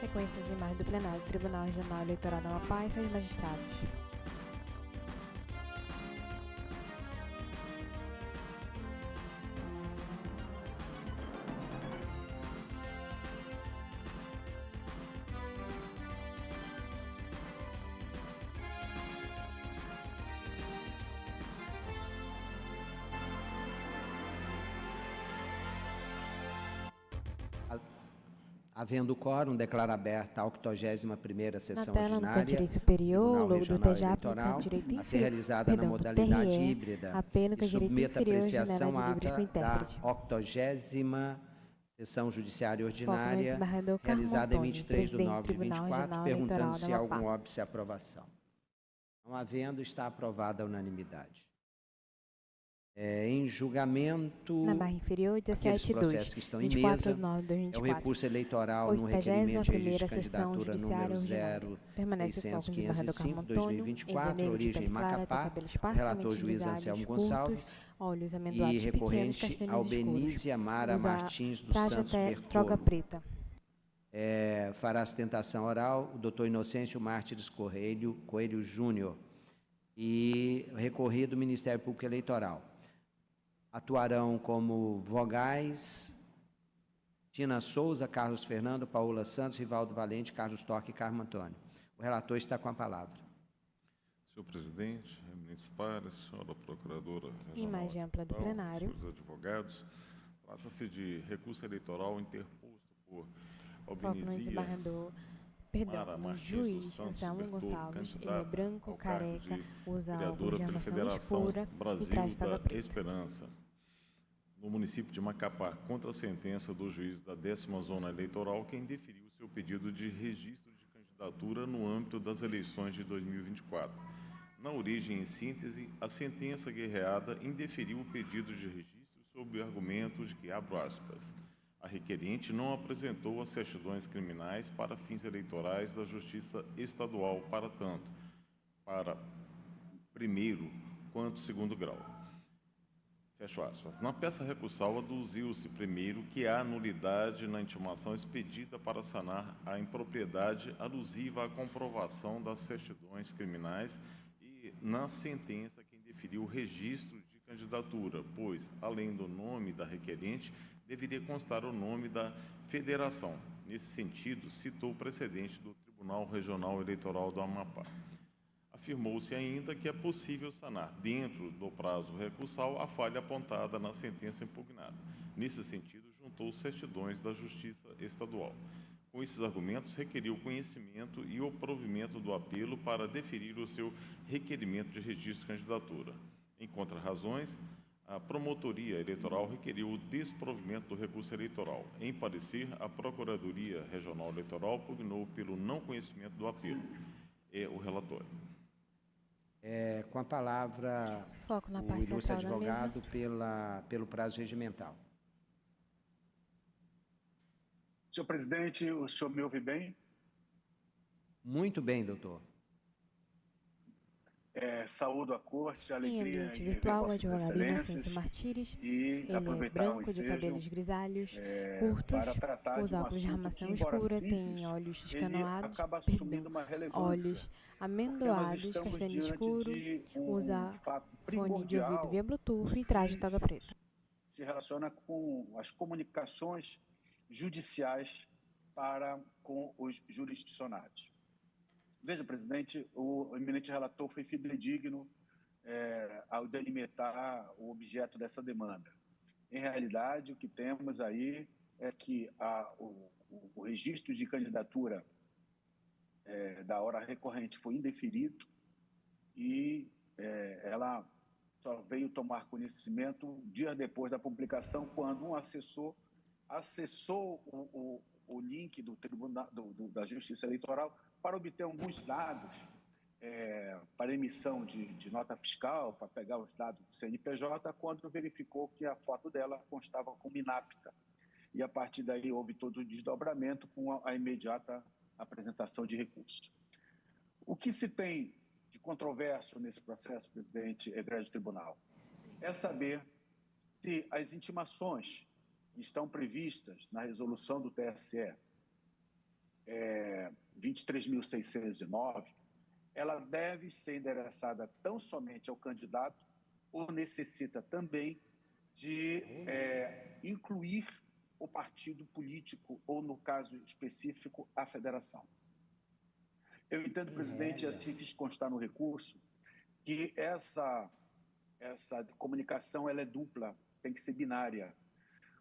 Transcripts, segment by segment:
Sequência de imagem do plenário do Tribunal Regional Eleitoral da Amapá e seus magistrados. Havendo quórum, declaro aberta a 81ª sessão Na tela, ordinária no canto direito superior, Tribunal o logo do Regional TJAP, no Eleitoral, canto direito a ser inferior, realizada na do modalidade TRE, híbrida AP no e canto direito submeta a inferior, apreciação janela de livros ata com da intérprete. 80ª sessão judiciária Foco no ordinária, desembargador Carmo realizada em Antônio, 23 de presidente do nove de Tribunal 24, Regional perguntando Eleitoral se da há algum Amapá. óbice à aprovação. Não havendo, está aprovada a unanimidade. Em julgamento, Na barra inferior, aqueles 17.2, processos que estão em 24 mesa, de nove de é o 2024. recurso eleitoral no 81ª requerimento de registro de sessão candidatura judiciária número ordinária. Permanece o foco no desembargador Carmo 0600-505, Antônio, em 2024, vermelho de origem pele clara, tem Macapá, cabelos o parcialmente relator juiz grisalhos, Anselmo curtos, Gonçalves olhos e amendoados pequenos, recorrente castanhos Albenise escuros. Amara Usa Martins dos traje Santos até droga Bertolo. preta. Fará sustentação oral o doutor Inocêncio Mártires Coelho Júnior e recorrido do Ministério Público Eleitoral. Atuarão como vogais Tina Souza, Carlos Fernando, Paola Santos, Rivaldo Valente, Carlos Torque e Carmo Antônio. O relator está com a palavra. Senhor presidente, eminentes pares, senhora procuradora regional, Imagem ampla do plenário. senhores advogados, trata-se de recurso eleitoral interposto por Foco no Albenise desembargador, Mara no Martins juiz dos Santos Anselmo Bertolo, Gonçalves. Ele é candidata branco, ao cargo careca, de usa óculos vereadora de pela armação Federação escura e Brasil traz toga da preta. Esperança, no município de Macapá, contra a sentença do juiz da 10ª Zona Eleitoral, que indeferiu seu pedido de registro de candidatura no âmbito das eleições de 2024. Na origem, em síntese, a sentença guerreada indeferiu o pedido de registro sob o argumento de que, abro aspas, a requerente não apresentou as certidões criminais para fins eleitorais da Justiça Estadual, para tanto, para primeiro quanto segundo grau. Fecho aspas. Na peça recursal, aduziu-se primeiro que há nulidade na intimação expedida para sanar a impropriedade alusiva à comprovação das certidões criminais e na sentença que indeferiu o registro de candidatura, pois, além do nome da requerente, deveria constar o nome da federação. Nesse sentido, citou o precedente do Tribunal Regional Eleitoral do Amapá. Afirmou-se ainda que é possível sanar, dentro do prazo recursal, a falha apontada na sentença impugnada. Nesse sentido, juntou certidões da Justiça Estadual. Com esses argumentos, requeriu o conhecimento e o provimento do apelo para deferir o seu requerimento de registro de candidatura. Em contra-razões, a Promotoria Eleitoral requeriu o desprovimento do recurso eleitoral. Em parecer, a Procuradoria Regional Eleitoral pugnou pelo não conhecimento do apelo. É o relatório. Com a palavra, Foco na o parte ilustre central da mesa. advogado pelo prazo regimental. Senhor presidente, o senhor me ouve bem? Muito bem, doutor. Saúdo a corte, a Em alegria ambiente em virtual, o rever vossas advogado excelências Inocêncio Martires. e Ele é aproveitar o branco, de ensejo cabelos grisalhos, para curtos, tratar de usa um óculos de assunto armação que, embora escura, simples, tem olhos ele escanoados, acaba assumindo uma relevância, olhos porque nós amendoados, estamos castanho diante escuro, de usa fato fone de ouvido primordial via Bluetooth e traje que toga preta. se relaciona com as comunicações judiciais com os jurisdicionados. Veja, presidente, o eminente relator foi fidedigno ao delimitar o objeto dessa demanda. Em realidade, o que temos aí é que o registro de candidatura da hora recorrente foi indeferido e ela só veio tomar conhecimento dias depois da publicação, quando um assessor acessou o link do Tribunal da Justiça Eleitoral para obter alguns dados para emissão de nota fiscal, para pegar os dados do CNPJ, quando verificou que a foto dela constava como inapta. E, a partir daí, houve todo o desdobramento com a imediata apresentação de recurso. O que se tem de controverso nesse processo, presidente egrégio tribunal, é saber se as intimações que estão previstas na resolução do TSE 23.609, ela deve ser endereçada tão somente ao candidato ou necessita também de incluir o partido político ou, no caso específico, a federação. Eu entendo, presidente, assim fiz constar no recurso, que essa comunicação ela é dupla, tem que ser binária.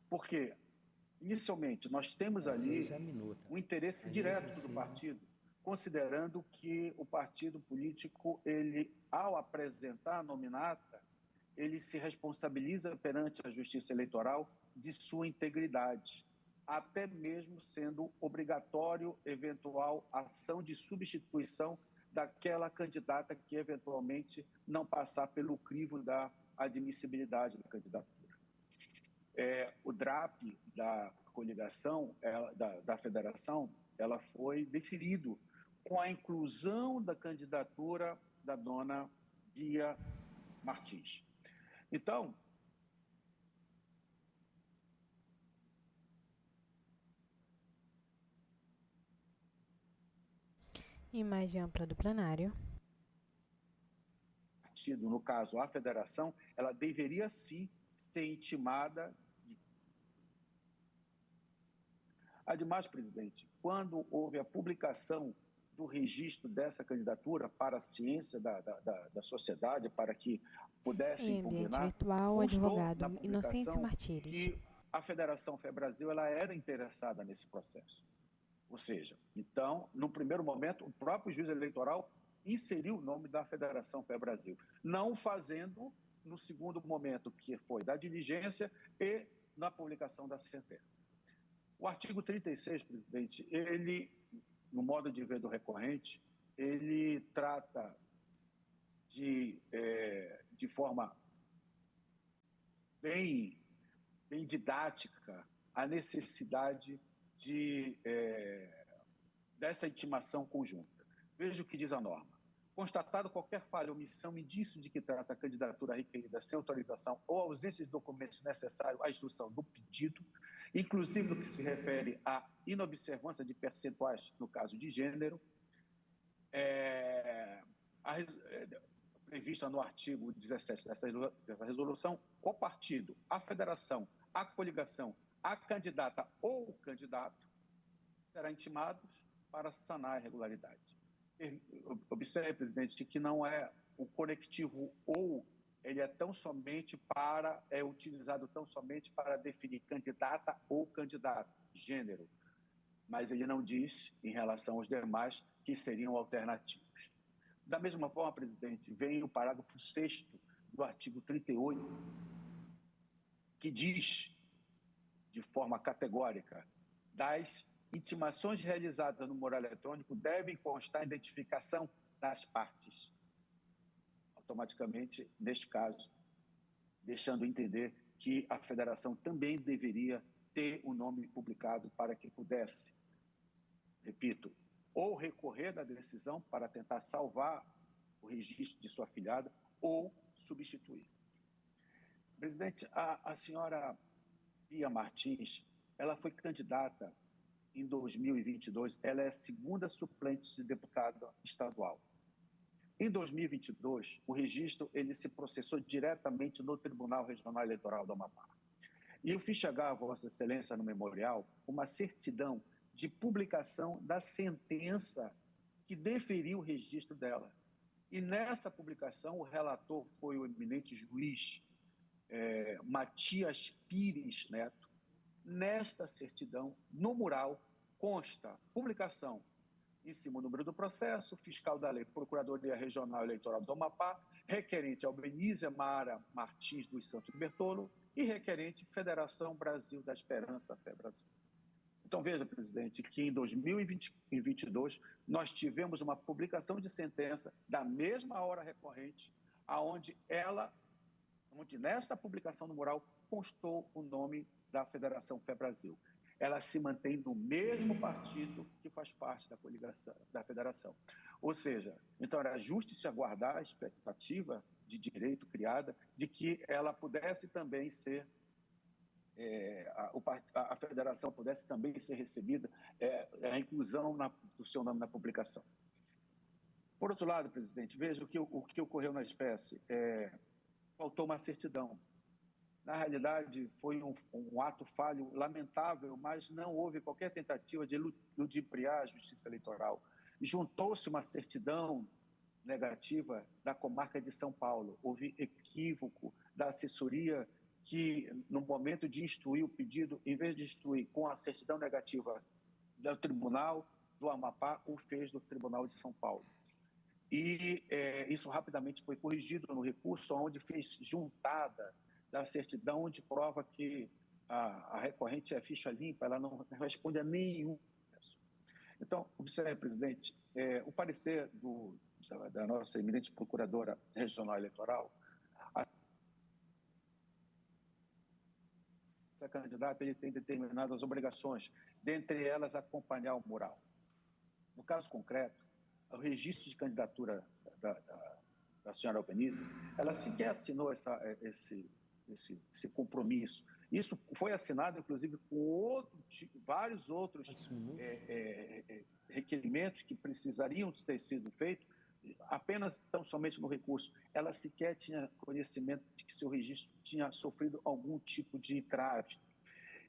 Porque, inicialmente, nós temos ali um interesse direto do partido, considerando que o partido político, ele, ao apresentar a nominata, ele se responsabiliza perante a Justiça Eleitoral de sua integridade, até mesmo sendo obrigatório eventual ação de substituição daquela candidata que eventualmente não passar pelo crivo da admissibilidade da candidatura. O DRAP da coligação, da federação, ela foi deferido com a inclusão da candidatura da dona Bia Martins. Então, Imagem ampla do plenário. Partido, no caso a federação, ela deveria sim ser intimada. Ademais, presidente, quando houve a publicação do registro dessa candidatura para a ciência da sociedade, para que pudesse Em ambiente impugnar, virtual, o constou na advogado publicação Inocêncio Martires. que a Federação FEBrasil ela era interessada nesse processo. Ou seja, então, no primeiro momento, o próprio juiz eleitoral inseriu o nome da Federação FEBrasil, não fazendo no segundo momento, que foi da diligência e na publicação da sentença. O artigo 36, presidente, ele, no modo de ver do recorrente, ele trata de forma bem didática a necessidade dessa intimação conjunta. Veja o que diz a norma. Constatado qualquer falha, omissão, indício de que trata a candidatura requerida sem autorização ou ausência de documentos necessários à instrução do pedido, inclusive no que se refere à inobservância de percentuais no caso de gênero, prevista no artigo 17 dessa resolução, o partido, a federação, a coligação, a candidata ou o candidato serão intimados para sanar a irregularidade. Observe, presidente, que não é o conectivo ou, ele é utilizado tão somente para definir candidata ou candidato, gênero, mas ele não diz, em relação aos demais, que seriam alternativos. Da mesma forma, presidente, vem o parágrafo 6º do artigo 38, que diz, de forma categórica, das intimações realizadas no mural eletrônico devem constar a identificação das partes. Automaticamente, neste caso, deixando entender que a federação também deveria ter o nome publicado para que pudesse, repito, ou recorrer da decisão para tentar salvar o registro de sua afilhada ou substituir. Presidente, a senhora Bia Martins, ela foi candidata em 2022, ela é a segunda suplente de deputada estadual. Em 2022, o registro ele se processou diretamente no Tribunal Regional Eleitoral do Amapá. E eu fiz chegar a Vossa Excelência no memorial uma certidão de publicação da sentença que deferiu o registro dela. E nessa publicação, o relator foi o eminente juiz Matias Pires Neto. Nesta certidão, no mural, consta publicação em cima do número do processo, fiscal da lei, Procuradoria Regional Eleitoral do Amapá, requerente Albenísia Mara Martins dos Santos Bertolo e requerente Federação Brasil da Esperança, FEBrasil. Então, veja, presidente, que em 2022 nós tivemos uma publicação de sentença da mesma hora recorrente, onde nessa publicação no mural constou o nome da Federação FEBrasil. Ela se mantém no mesmo partido que faz parte da coligação, da federação. Ou seja, então era justo se aguardar a expectativa de direito criada de que ela pudesse também ser a federação pudesse também ser recebida, a inclusão do seu nome na publicação. Por outro lado, presidente, veja o que ocorreu na espécie. Faltou uma certidão. Na realidade, foi um ato falho lamentável, mas não houve qualquer tentativa de ludibriar a Justiça Eleitoral. Juntou-se uma certidão negativa da comarca de São Paulo. Houve equívoco da assessoria que, no momento de instruir o pedido, em vez de instruir com a certidão negativa do Tribunal do Amapá, o fez do Tribunal de São Paulo. E isso rapidamente foi corrigido no recurso, onde fez juntada da certidão, onde prova que a recorrente é ficha limpa, ela não responde a nenhum processo. Então, observe, presidente, o parecer da nossa eminente procuradora regional eleitoral, essa candidata ele tem determinadas obrigações, dentre elas acompanhar o mural. No caso concreto, o registro de candidatura da senhora Albanese, ela sequer assinou esse compromisso. Isso foi assinado, inclusive, com vários outros requerimentos que precisariam ter sido feitos, apenas tão somente no recurso. Ela sequer tinha conhecimento de que seu registro tinha sofrido algum tipo de entrave.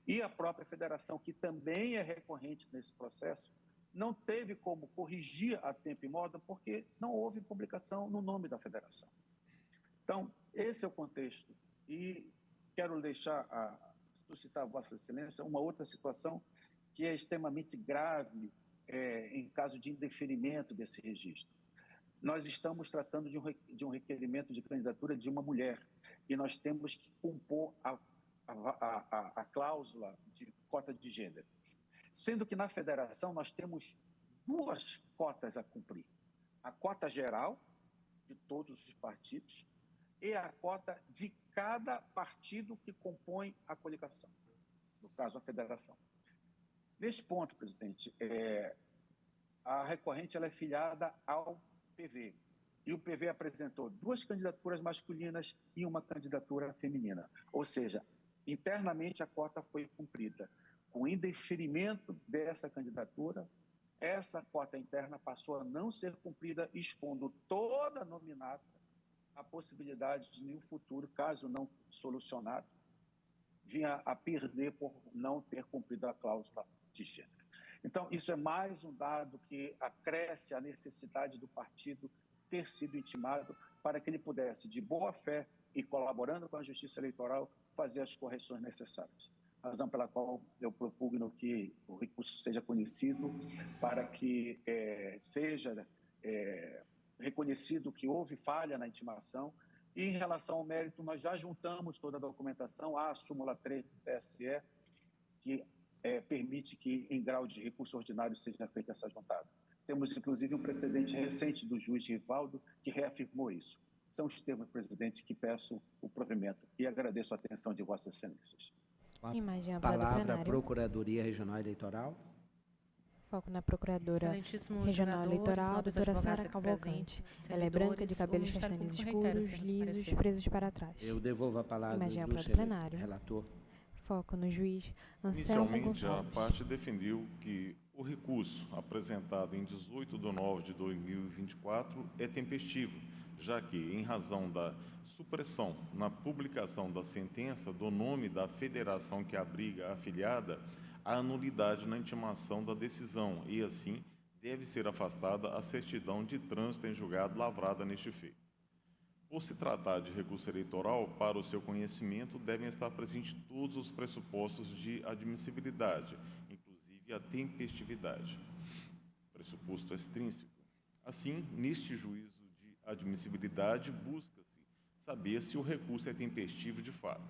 E a própria federação, que também é recorrente nesse processo, não teve como corrigir a tempo e modo, porque não houve publicação no nome da federação. Então, esse é o contexto. E quero suscitar a Vossa Excelência uma outra situação que é extremamente grave em caso de indeferimento desse registro. Nós estamos tratando de um requerimento de candidatura de uma mulher e nós temos que compor a cláusula de cota de gênero. Sendo que na federação nós temos duas cotas a cumprir. A cota geral de todos os partidos e a cota de cada partido que compõe a coligação, no caso a federação. Neste ponto, presidente, a recorrente ela é filiada ao PV, e o PV apresentou duas candidaturas masculinas e uma candidatura feminina, ou seja, internamente a cota foi cumprida. Com indeferimento dessa candidatura, essa cota interna passou a não ser cumprida, expondo toda a nominata a possibilidade de, no futuro, caso não solucionado, vinha a perder por não ter cumprido a cláusula de gênero. Então, isso é mais um dado que acresce a necessidade do partido ter sido intimado para que ele pudesse, de boa fé e colaborando com a Justiça Eleitoral, fazer as correções necessárias. Razão pela qual eu propugno que o recurso seja conhecido para que seja reconhecido que houve falha na intimação. E, em relação ao mérito, nós já juntamos toda a documentação à súmula 3 do TSE, que permite que, em grau de recurso ordinário, seja feita essa juntada. Temos, inclusive, um precedente recente do juiz Rivaldo, que reafirmou isso. São os termos, presidente, que peço o provimento e agradeço a atenção de Vossas Excelências. Imagem ampla do Palavra plenário. Procuradoria Regional Eleitoral. Foco na Procuradora Regional Eleitoral, doutora Sara Cavalcante. Ela é branca, de cabelos castanhos escuros, lisos, presos para trás. Eu devolvo a palavra Imagem do ampla do plenário. relator. Foco no juiz Anselmo Inicialmente, a Gonçalves. parte defendeu que o recurso apresentado em 18 de novembro de 2024 é tempestivo, já que, em razão da supressão na publicação da sentença do nome da federação que abriga a afiliada, há nulidade na intimação da decisão e, assim, deve ser afastada a certidão de trânsito em julgado lavrada neste feito. Por se tratar de recurso eleitoral, para o seu conhecimento, devem estar presentes todos os pressupostos de admissibilidade, inclusive a tempestividade, pressuposto extrínseco. Assim, neste juízo de admissibilidade, busca-se saber se o recurso é tempestivo de fato.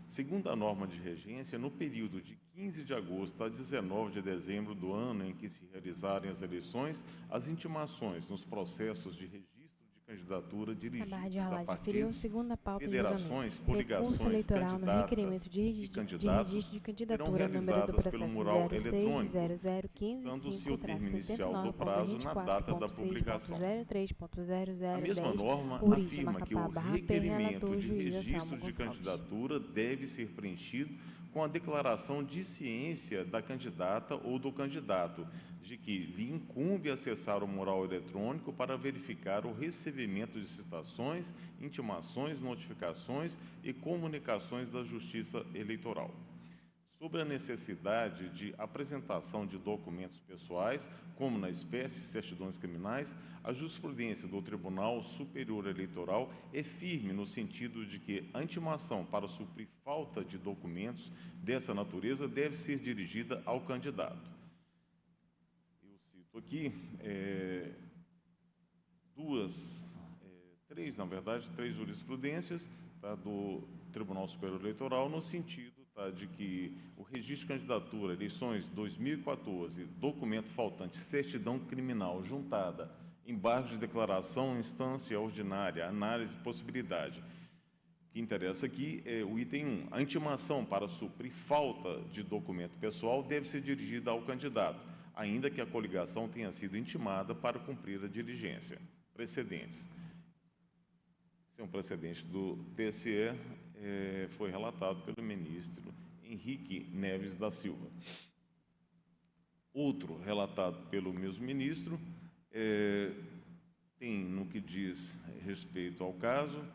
Segundo a norma de regência, no período de 15 de agosto a 19 de dezembro do ano em que se realizarem as eleições, as intimações nos processos de registro de candidatura dirigidas A Barra de a Rolagem referiu partidos, segunda pauta de federações, julgamento. coligações, Recurso eleitoral no candidatas requerimento de e registro de candidatos candidatura, serão número do realizadas processo pelo mural eletrônico, 060015 fixando-se o termo inicial do prazo na data da publicação. 23.0010, A mesma norma por isso, afirma que o Macapá, Barra P, requerimento relator, de juiz registro Anselmo de Gonçalves. candidatura deve ser preenchido com a declaração de ciência da candidata ou do candidato, de que lhe incumbe acessar o mural eletrônico para verificar o recebimento de citações, intimações, notificações e comunicações da Justiça Eleitoral. Sobre a necessidade de apresentação de documentos pessoais, como na espécie certidões criminais, a jurisprudência do Tribunal Superior Eleitoral é firme no sentido de que a intimação para suprir falta de documentos dessa natureza deve ser dirigida ao candidato. Eu cito aqui três jurisprudências, tá, do Tribunal Superior Eleitoral, no sentido de que o registro de candidatura, eleições 2014, documento faltante, certidão criminal juntada, embargo de declaração, instância ordinária, análise e possibilidade. O que interessa aqui é o item 1. A intimação para suprir falta de documento pessoal deve ser dirigida ao candidato, ainda que a coligação tenha sido intimada para cumprir a diligência. Precedentes. Esse é um precedente do TSE, foi relatado pelo ministro Henrique Neves da Silva. Outro relatado pelo mesmo ministro tem, no que diz respeito ao caso,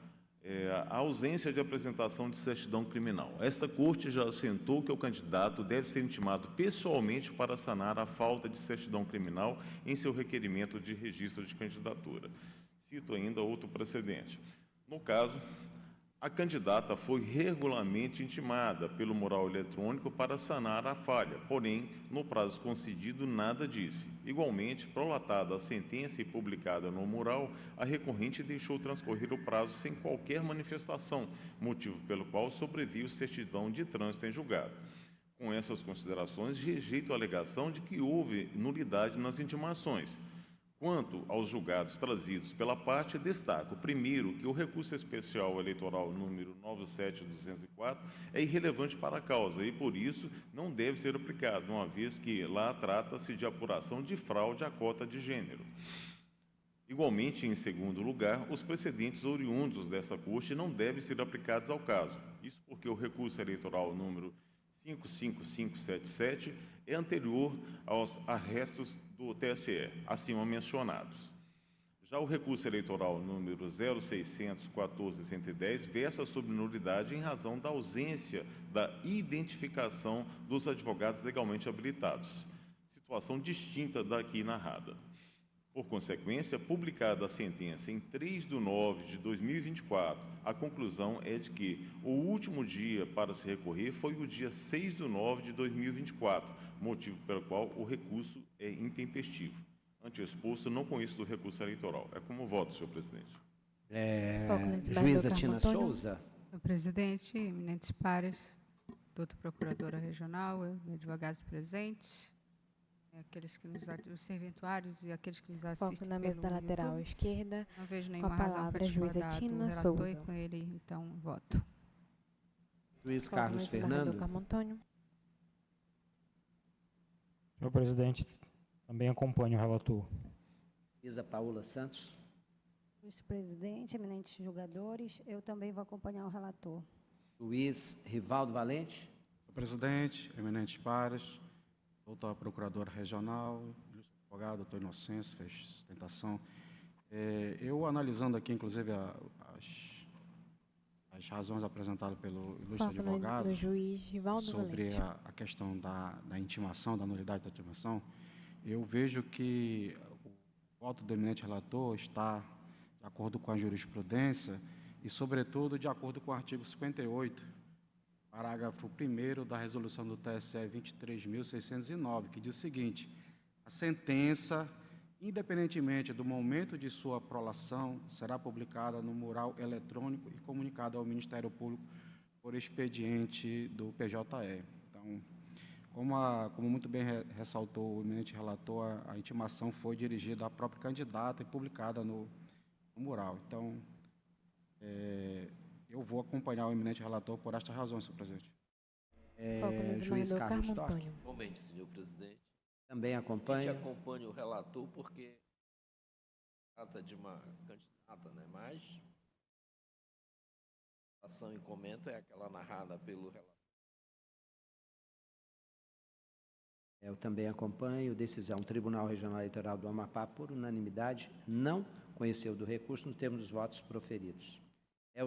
a ausência de apresentação de certidão criminal. Esta Corte já assentou que o candidato deve ser intimado pessoalmente para sanar a falta de certidão criminal em seu requerimento de registro de candidatura. Cito ainda outro precedente. No caso, a candidata foi regularmente intimada pelo mural eletrônico para sanar a falha, porém, no prazo concedido, nada disse. Igualmente, prolatada a sentença e publicada no mural, a recorrente deixou transcorrer o prazo sem qualquer manifestação, motivo pelo qual sobreviu certidão de trânsito em julgado. Com essas considerações, rejeito a alegação de que houve nulidade nas intimações. Quanto aos julgados trazidos pela parte, destaco, primeiro, que o recurso especial eleitoral número 97204 é irrelevante para a causa e, por isso, não deve ser aplicado, uma vez que lá trata-se de apuração de fraude à cota de gênero. Igualmente, em segundo lugar, os precedentes oriundos dessa Corte não devem ser aplicados ao caso. Isso porque o recurso eleitoral número 55577 é anterior aos arrestos do TSE, acima mencionados. Já o recurso eleitoral número 0600-14-110 versa sobre nulidade em razão da ausência da identificação dos advogados legalmente habilitados, situação distinta da aqui narrada. Por consequência, publicada a sentença em 3 de nove de 2024, a conclusão é de que o último dia para se recorrer foi o dia 6 de nove de 2024, motivo pelo qual o recurso é intempestivo. Ante o exposto, não conheço do recurso eleitoral. É como voto, senhor presidente. Juíza Tina Souza. Senhor presidente, eminentes pares, doutora procuradora regional, advogados presentes, aqueles que os serventuários e aqueles que nos assistem. Foco na mesa da lateral esquerda. Não vejo Com nenhuma a razão palavra, para juíza discordar do Tina relator Souza. e com ele, então, voto. Juiz Foco Carlos na desembargador Fernando. Carmo Antônio. Senhor presidente, também acompanho o relator. Juíza Paula Santos. Vice-presidente, eminentes julgadores, eu também vou acompanhar o relator. Juiz Rivaldo Valente. Senhor presidente, eminentes pares, doutora procuradora regional, ilustre advogado, doutor Inocêncio, fez sustentação. Eu analisando aqui, inclusive, as razões apresentadas pelo ilustre Foco advogado no juiz Rivaldo sobre Valente. a questão da intimação, da nulidade da intimação, eu vejo que o voto do eminente relator está de acordo com a jurisprudência e, sobretudo, de acordo com o artigo 58, parágrafo 1º da resolução do TSE 23.609, que diz o seguinte: a sentença, independentemente do momento de sua prolação, será publicada no mural eletrônico e comunicada ao Ministério Público por expediente do PJE. Então, como muito bem ressaltou o eminente relator, a intimação foi dirigida à própria candidata e publicada no mural. Então, eu vou acompanhar o eminente relator por estas razões, senhor presidente. Foco no Juiz desembargador Carlos Carmo Torque. Antônio. Igualmente, senhor presidente. Também A acompanha. gente acompanha o relator porque trata de uma candidata, né? Mas a ação e comento é aquela narrada pelo relator. Eu também acompanho. Decisão. O Tribunal Regional Eleitoral do Amapá, por unanimidade, não conheceu do recurso nos termos dos votos proferidos.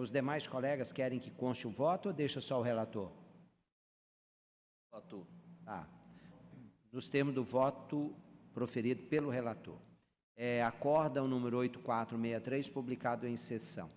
Os demais colegas querem que conste o voto ou deixa só o relator? Relator. Tá. Nos termos do voto proferido pelo relator. Acórdão número 8463, publicado em sessão.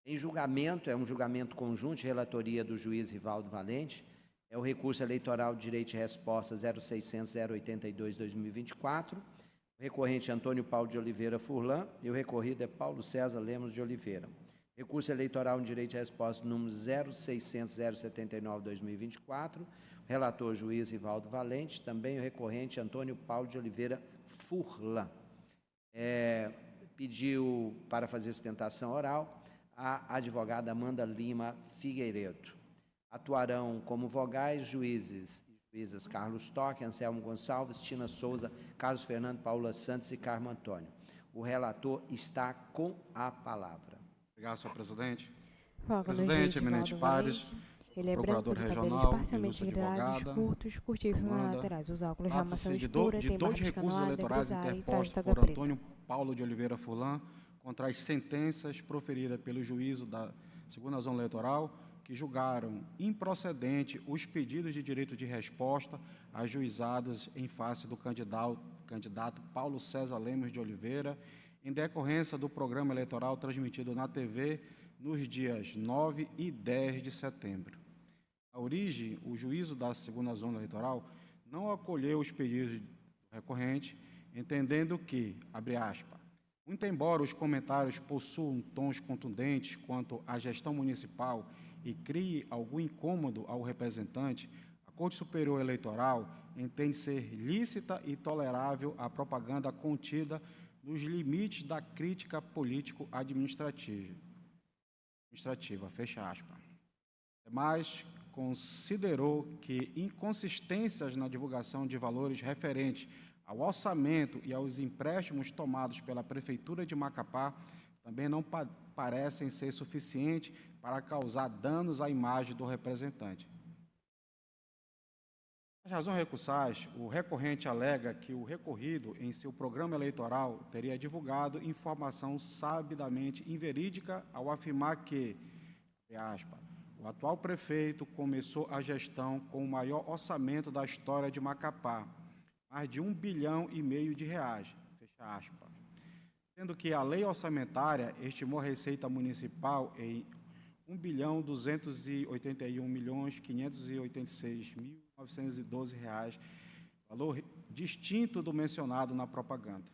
Em julgamento, um julgamento conjunto de relatoria do juiz Rivaldo Valente, o recurso eleitoral de direito de resposta 0600-082-2024, o recorrente Antônio Paulo de Oliveira Furlan e o recorrido é Paulo César Lemos de Oliveira. Recurso eleitoral de direito de resposta número 0600-079-2024, relator juiz Rivaldo Valente, também o recorrente Antônio Paulo de Oliveira Furlan. Pediu para fazer sustentação oral a advogada Amanda Lima Figueiredo. Atuarão como vogais juízes e juízas Carlos Toque, Anselmo Gonçalves, Tina Souza, Carlos Fernando, Paula Santos e Carmo Antônio. O relator está com a palavra. Obrigado, senhor presidente. Presidente, eminentes pares, ele é procurador branco, de regional, cabelos parcialmente ilustre engraçados, advogada, curtos, curtíssimos na Amanda, laterais. Os óculos de armação trata-se escura, de tem dois barba recursos escanoada, eleitorais grisalha e interpostos traje por toga preta. Antônio Paulo de Oliveira Furlan contra as sentenças proferidas pelo juízo da segunda zona eleitoral, que julgaram improcedente os pedidos de direito de resposta ajuizados em face do candidato Paulo César Lemos de Oliveira, em decorrência do programa eleitoral transmitido na TV nos dias 9 e 10 de setembro. A origem, o juízo da segunda zona eleitoral não acolheu os pedidos do recorrente, entendendo que, abre aspas, muito embora os comentários possuam tons contundentes quanto à gestão municipal e crie algum incômodo ao representante, a Corte Superior Eleitoral entende ser lícita e tolerável a propaganda contida nos limites da crítica político-administrativa. Fecha aspas. Mas considerou que inconsistências na divulgação de valores referentes ao orçamento e aos empréstimos tomados pela Prefeitura de Macapá também não parecem ser suficientes para causar danos à imagem do representante. As razões recursais, o recorrente alega que o recorrido, em seu programa eleitoral, teria divulgado informação sabidamente inverídica ao afirmar que, abre aspas, o atual prefeito começou a gestão com o maior orçamento da história de Macapá, mais de R$1,5 bilhão de reais, fecha aspas. Sendo que a lei orçamentária estimou a receita municipal em R$1.281.586.912, valor distinto do mencionado na propaganda.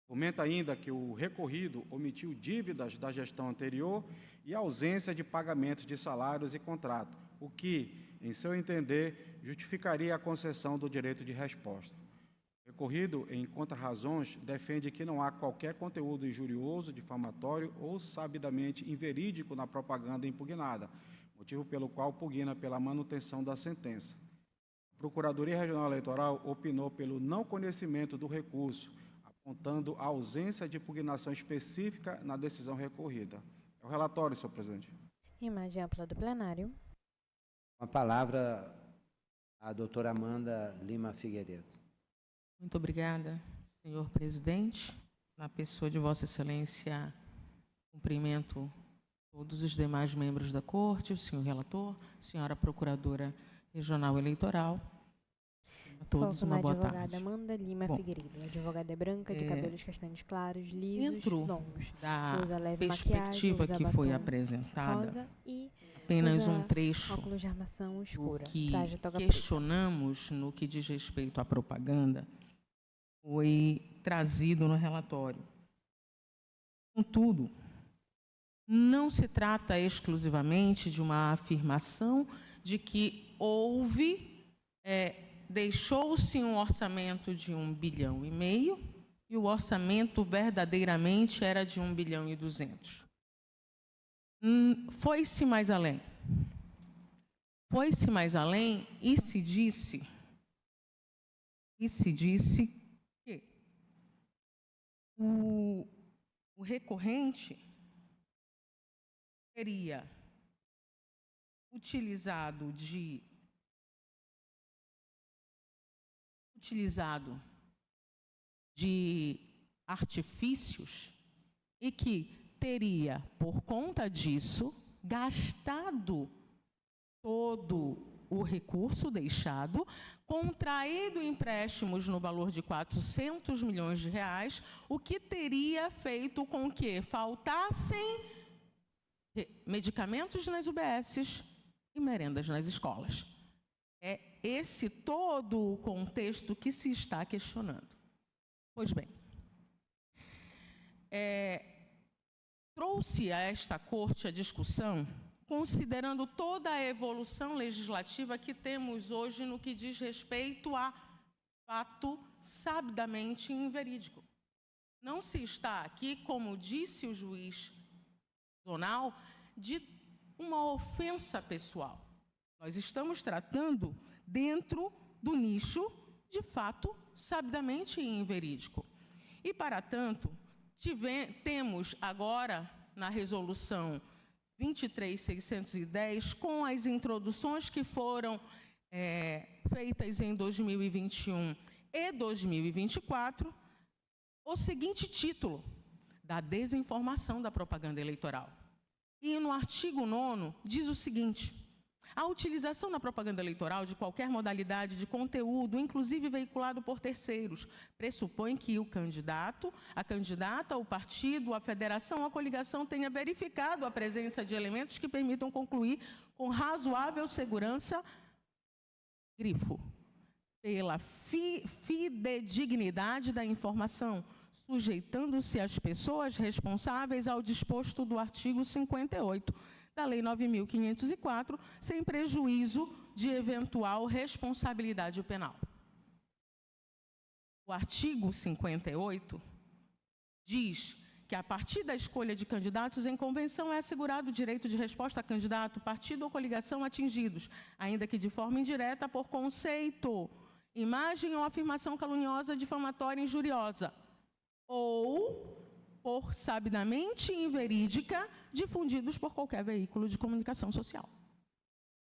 Comenta ainda que o recorrido omitiu dívidas da gestão anterior e ausência de pagamentos de salários e contrato, o que, em seu entender, justificaria a concessão do direito de resposta. O recorrido, em contrarrazões, defende que não há qualquer conteúdo injurioso, difamatório ou sabidamente inverídico na propaganda impugnada, motivo pelo qual pugna pela manutenção da sentença. A Procuradoria Regional Eleitoral opinou pelo não conhecimento do recurso, apontando a ausência de impugnação específica na decisão recorrida. É o relatório, senhor presidente. Imagem ampla do plenário. Com a palavra, a doutora Amanda Lima Figueiredo. Muito obrigada, senhor presidente. Na pessoa de Vossa Excelência, cumprimento todos os demais membros da Corte, o senhor relator, senhora Procuradora Regional Eleitoral. A todos uma boa tarde. Advogada Amanda Lima Figueiredo. A advogada é branca, de cabelos castanhos claros, lisos, dentro longos. da usa leve perspectiva maquiagem, que foi batom apresentada, rosa e apenas usa um trecho óculos de armação escura, do que traje toga questionamos no que diz respeito à propaganda foi trazido no relatório. Contudo, não se trata exclusivamente de uma afirmação de que houve, deixou-se um orçamento de R$1,5 bilhão e o orçamento verdadeiramente era de R$1,2 bilhão. Foi-se mais além. Foi-se mais além e se disse que o recorrente teria utilizado de utilizado de artifícios e que teria, por conta disso, gastado todo o recurso deixado, contraído empréstimos no valor de 400 milhões de reais, o que teria feito com que faltassem medicamentos nas UBSs e merendas nas escolas. É esse todo o contexto que se está questionando. Pois bem, trouxe a esta Corte a discussão considerando toda a evolução legislativa que temos hoje no que diz respeito a fato sabidamente inverídico. Não se está aqui, como disse o juiz zonal, de uma ofensa pessoal. Nós estamos tratando dentro do nicho de fato sabidamente inverídico. E, para tanto, temos agora, na resolução 23.610, com as introduções que foram feitas em 2021 e 2024, o seguinte título: da desinformação da propaganda eleitoral. E no artigo 9º diz o seguinte: a utilização da propaganda eleitoral de qualquer modalidade de conteúdo, inclusive veiculado por terceiros, pressupõe que o candidato, a candidata, o partido, a federação, a coligação tenha verificado a presença de elementos que permitam concluir com razoável segurança, grifo, pela fidedignidade da informação, sujeitando-se as pessoas responsáveis ao disposto do artigo 58 da Lei 9.504, sem prejuízo de eventual responsabilidade penal. O artigo 58 diz que, a partir da escolha de candidatos em convenção, é assegurado o direito de resposta a candidato, partido ou coligação atingidos, ainda que de forma indireta, por conceito, imagem ou afirmação caluniosa, difamatória, injuriosa, ou por sabidamente inverídica, difundidos por qualquer veículo de comunicação social.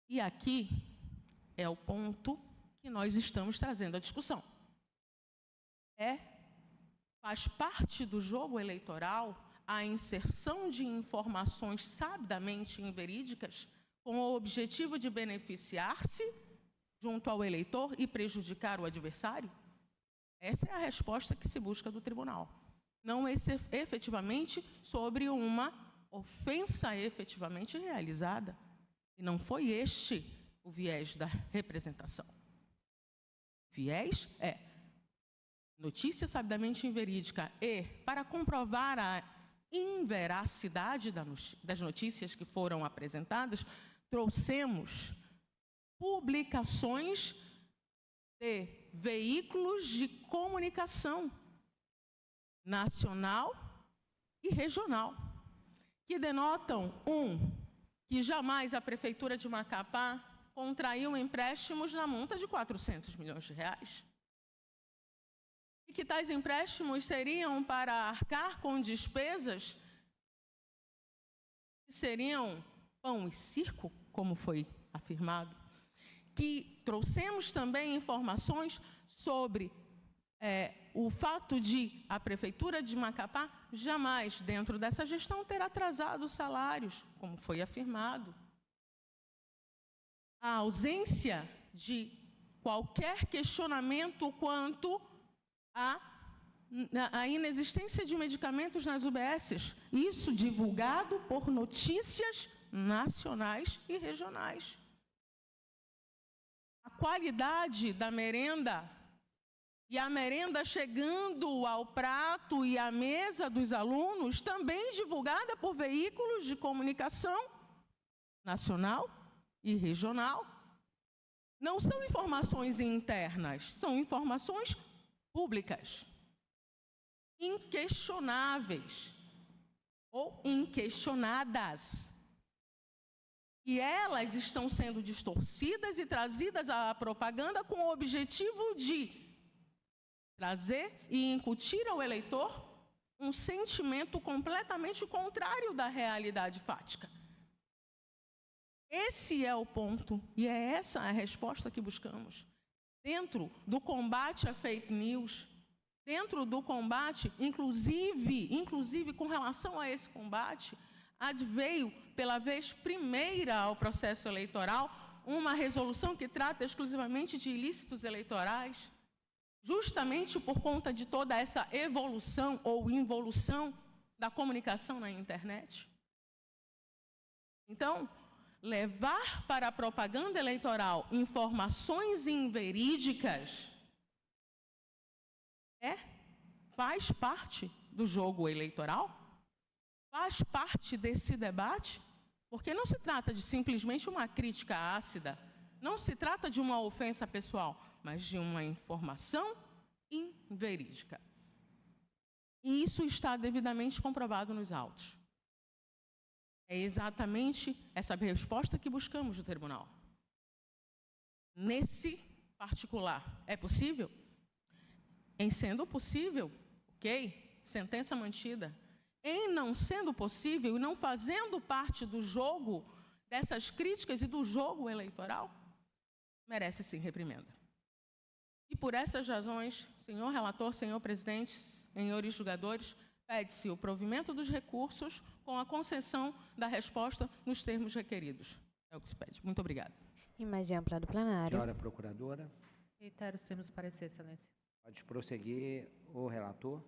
E aqui é o ponto que nós estamos trazendo à discussão. Faz parte do jogo eleitoral a inserção de informações sabidamente inverídicas com o objetivo de beneficiar-se junto ao eleitor e prejudicar o adversário? Essa é a resposta que se busca do tribunal. Não efetivamente sobre uma ofensa efetivamente realizada. E não foi este o viés da representação. O viés é notícia sabidamente inverídica e, para comprovar a inveracidade das notícias que foram apresentadas, trouxemos publicações de veículos de comunicação nacional e regional, que denotam, que jamais a Prefeitura de Macapá contraiu empréstimos na monta de 400 milhões de reais. E que tais empréstimos seriam para arcar com despesas que seriam pão e circo, como foi afirmado. Que trouxemos também informações sobre o fato de a Prefeitura de Macapá jamais, dentro dessa gestão, ter atrasado salários, como foi afirmado. A ausência de qualquer questionamento quanto à inexistência de medicamentos nas UBSs, isso divulgado por notícias nacionais e regionais. A qualidade da merenda e a merenda chegando ao prato e à mesa dos alunos, também divulgada por veículos de comunicação nacional e regional. Não são informações internas, são informações públicas, inquestionáveis ou inquestionadas. E elas estão sendo distorcidas e trazidas à propaganda com o objetivo de trazer e incutir ao eleitor um sentimento completamente contrário da realidade fática. Esse é o ponto, e é essa a resposta que buscamos. dentro do combate à fake news, dentro do combate, inclusive com relação a esse combate, adveio pela vez primeira ao processo eleitoral uma resolução que trata exclusivamente de ilícitos eleitorais, justamente por conta de toda essa evolução ou involução da comunicação na internet. Então, levar para a propaganda eleitoral informações inverídicas faz parte do jogo eleitoral, faz parte desse debate, porque não se trata de simplesmente uma crítica ácida, não se trata de uma ofensa pessoal, mas de uma informação inverídica. E isso está devidamente comprovado nos autos. É exatamente essa resposta que buscamos no tribunal. Nesse particular, é possível? Em sendo possível, ok, sentença mantida. Em não sendo possível e não fazendo parte do jogo dessas críticas e do jogo eleitoral, merece sim reprimenda. E por essas razões, senhor relator, senhor presidente, senhores julgadores, pede-se o provimento dos recursos com a concessão da resposta nos termos requeridos. É o que se pede. Muito obrigada. Imagem ampla do plenário. Senhora procuradora. Reitero os termos do parecer, excelência. Pode prosseguir o relator.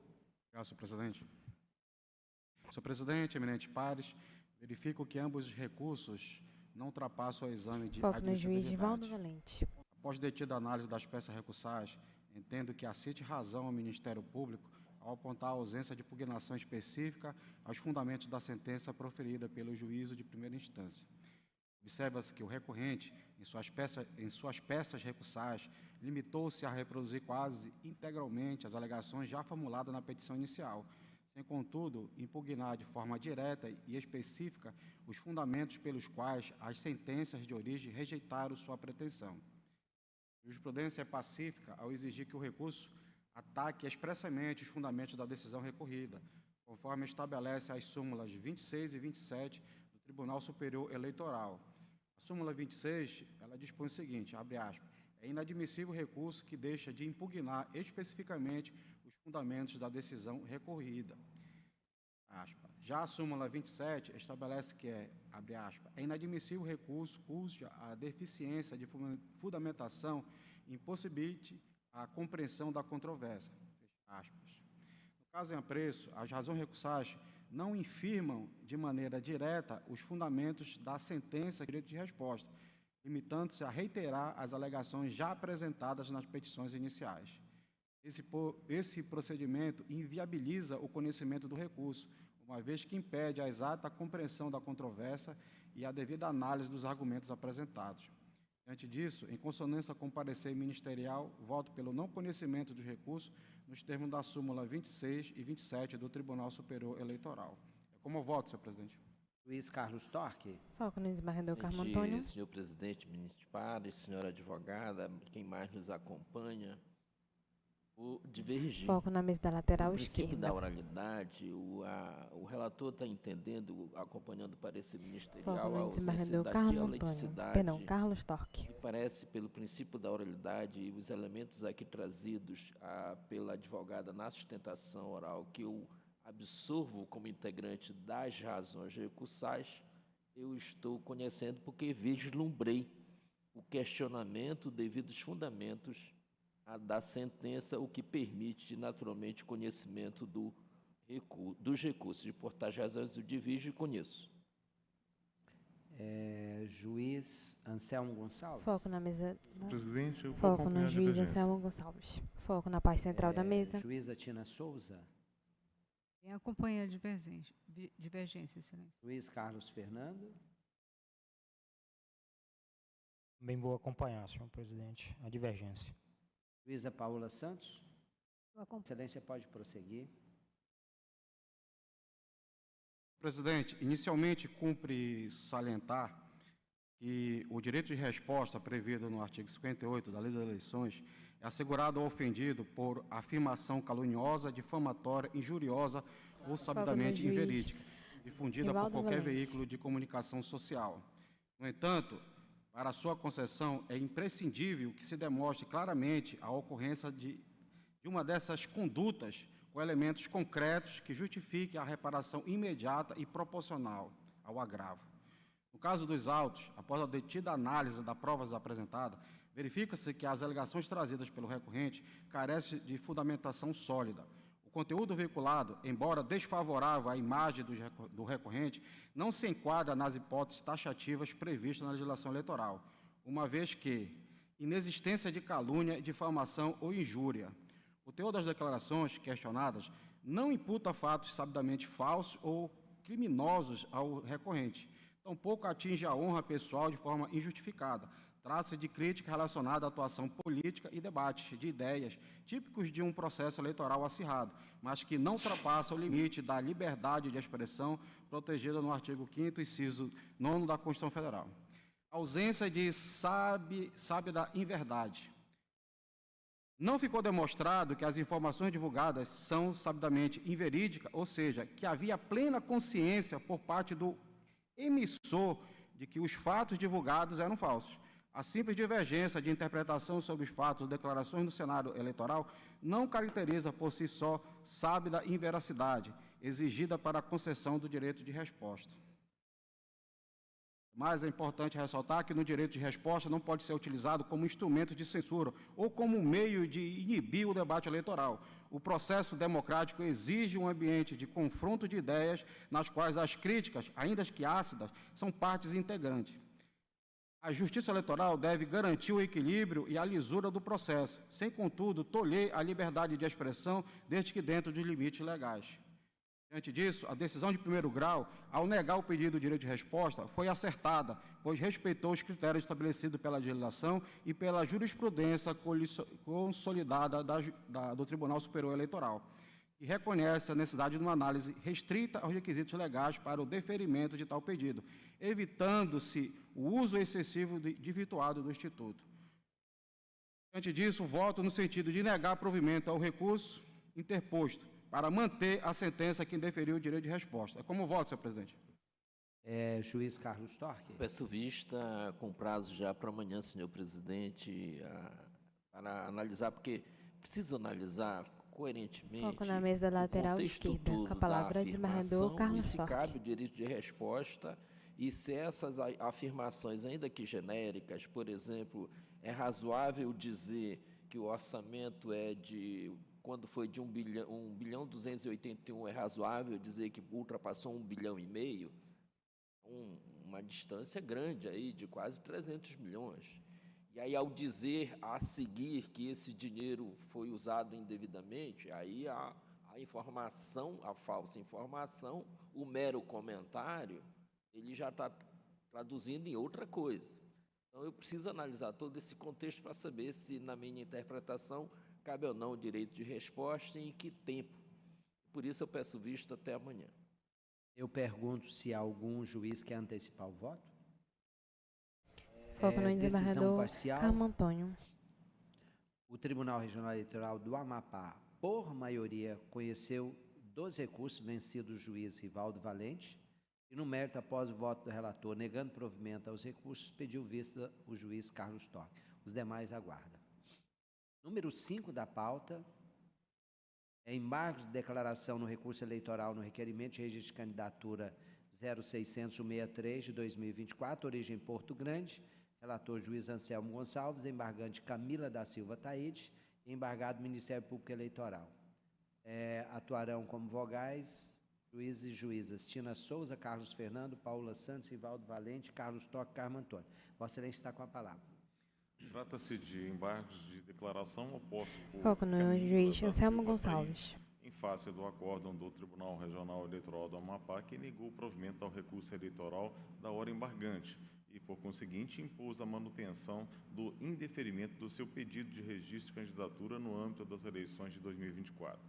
Obrigado, senhor presidente. Senhor presidente, eminentes pares, verifico que ambos os recursos não ultrapassam o exame de Foco no juiz Divaldo admissibilidade. Valente. Após detida a análise das peças recursais, entendo que assiste razão ao Ministério Público ao apontar a ausência de impugnação específica aos fundamentos da sentença proferida pelo juízo de primeira instância. Observa-se que o recorrente, em suas peças recursais, limitou-se a reproduzir quase integralmente as alegações já formuladas na petição inicial, sem, contudo, impugnar de forma direta e específica os fundamentos pelos quais as sentenças de origem rejeitaram sua pretensão. A jurisprudência é pacífica ao exigir que o recurso ataque expressamente os fundamentos da decisão recorrida, conforme estabelece as súmulas 26 e 27 do Tribunal Superior Eleitoral. A súmula 26, ela dispõe o seguinte, abre aspas, é inadmissível o recurso que deixa de impugnar especificamente os fundamentos da decisão recorrida. Aspas. Já a súmula 27 estabelece que abre aspas, é inadmissível o recurso cuja a deficiência de fundamentação impossibilite a compreensão da controvérsia. Aspas. No caso em apreço, as razões recursais não infirmam de maneira direta os fundamentos da sentença de direito de resposta, limitando-se a reiterar as alegações já apresentadas nas petições iniciais. Esse procedimento inviabiliza o conhecimento do recurso, uma vez que impede a exata compreensão da controvérsia e a devida análise dos argumentos apresentados. Diante disso, em consonância com o parecer ministerial, voto pelo não conhecimento dos recursos nos termos da súmula 26 e 27 do Tribunal Superior Eleitoral. É como eu voto, senhor presidente. Luiz Carlos Torque. Foco no desembargador Carmo Antônio. Senhor presidente, ministros pares, senhora advogada, quem mais nos acompanha, o divergir. Foco na mesa da lateral esquerda. O princípio da oralidade, o relator está entendendo, acompanhando o parecer ministerial, Foco no a ausência desembargador da Carmo dialeticidade. Antônio. Perdão, Carlos Torque. Me parece, pelo princípio da oralidade e os elementos aqui trazidos pela advogada na sustentação oral, que eu absorvo como integrante das razões recursais, eu estou conhecendo porque vislumbrei o questionamento devido aos fundamentos da sentença, o que permite, naturalmente, o conhecimento dos recursos. De por tais razões, eu divido e conheço. Juiz Anselmo Gonçalves. Foco na mesa. Presidente, eu vou Foco acompanhar no a juiz divergência. Anselmo Gonçalves. Foco na parte central da mesa. Juíza Tina Souza. Quem acompanha a divergência, excelência. Luiz Carlos Fernando. Também vou acompanhar, senhor presidente, a divergência. Luísa Paula Santos. Excelência, pode prosseguir. Presidente, inicialmente cumpre salientar que o direito de resposta previsto no artigo 58 da Lei das Eleições é assegurado ao ofendido por afirmação caluniosa, difamatória, injuriosa ou sabidamente inverídica, difundida por qualquer veículo de comunicação social. No entanto, Para sua concessão, é imprescindível que se demonstre claramente a ocorrência de uma dessas condutas com elementos concretos que justifiquem a reparação imediata e proporcional ao agravo. No caso dos autos, após a detida análise das provas apresentadas, verifica-se que as alegações trazidas pelo recorrente carecem de fundamentação sólida. O conteúdo veiculado, embora desfavorável à imagem do recorrente, não se enquadra nas hipóteses taxativas previstas na legislação eleitoral, uma vez que inexistência de calúnia, difamação ou injúria. O teor das declarações questionadas não imputa fatos sabidamente falsos ou criminosos ao recorrente, tampouco atinge a honra pessoal de forma injustificada. Trata-se de crítica relacionada à atuação política e debates de ideias típicos de um processo eleitoral acirrado, mas que não ultrapassa o limite da liberdade de expressão protegida no artigo 5º, inciso 9 da Constituição Federal. Ausência de sábida inverdade. Não ficou demonstrado que as informações divulgadas são sabidamente inverídicas, ou seja, que havia plena consciência por parte do emissor de que os fatos divulgados eram falsos. A simples divergência de interpretação sobre os fatos ou declarações no cenário eleitoral não caracteriza por si só sábida inveracidade, exigida para a concessão do direito de resposta. Mas é importante ressaltar que no direito de resposta não pode ser utilizado como instrumento de censura ou como meio de inibir o debate eleitoral. O processo democrático exige um ambiente de confronto de ideias nas quais as críticas, ainda que ácidas, são partes integrantes. A Justiça Eleitoral deve garantir o equilíbrio e a lisura do processo, sem, contudo, tolher a liberdade de expressão, desde que dentro dos limites legais. Diante disso, a decisão de primeiro grau, ao negar o pedido de direito de resposta, foi acertada, pois respeitou os critérios estabelecidos pela legislação e pela jurisprudência consolidada do Tribunal Superior Eleitoral, e reconhece a necessidade de uma análise restrita aos requisitos legais para o deferimento de tal pedido, evitando-se o uso excessivo de virtuado do Instituto. Diante disso, voto no sentido de negar provimento ao recurso interposto, para manter a sentença que indeferiu o direito de resposta. É como voto, senhor presidente. Juiz Carlos Storck. Peço vista com prazo já para amanhã, senhor presidente, para analisar, porque preciso analisar coerentemente. Foco na mesa lateral esquerda. Com a palavra, desembargador Carlos Storck. Se cabe o direito de resposta e se essas afirmações, ainda que genéricas, por exemplo, é razoável dizer que o orçamento é de... Quando foi de 1 bilhão 281, é razoável dizer que ultrapassou 1,5 bilhão, uma distância grande aí de quase 300 milhões. E aí, ao dizer a seguir que esse dinheiro foi usado indevidamente, aí a informação, a falsa informação, o mero comentário, ele já está traduzindo em outra coisa. Então, eu preciso analisar todo esse contexto para saber se, na minha interpretação, cabe ou não o direito de resposta e em que tempo. Por isso, eu peço vista até amanhã. Eu pergunto se algum juiz quer antecipar o voto. Foco no desembargador Carmo Antônio. O Tribunal Regional Eleitoral do Amapá, por maioria, conheceu 2 recursos vencidos do juiz Rivaldo Valente e, no mérito, após o voto do relator, negando provimento aos recursos, pediu vista o juiz Carlos Storck. Os demais aguardam. Número 5 da pauta é embargos de declaração no recurso eleitoral no requerimento de registro de candidatura 0600-63 de 2024, origem Porto Grande, relator juiz Anselmo Gonçalves, embargante Camila da Silva Taide, embargado Ministério Público Eleitoral. Atuarão como vogais juízes e juízas Tina Souza, Carlos Fernando, Paula Santos, Rivaldo Valente, Carlos Storck, Carmo Antônio. Vossa Excelência está com a palavra. Trata-se de embargos de declaração oposto por Foco no juiz Anselmo Gonçalves. Em face do acórdão do Tribunal Regional Eleitoral do Amapá, que negou o provimento ao recurso eleitoral da hora embargante e, por conseguinte, impôs a manutenção do indeferimento do seu pedido de registro de candidatura no âmbito das eleições de 2024.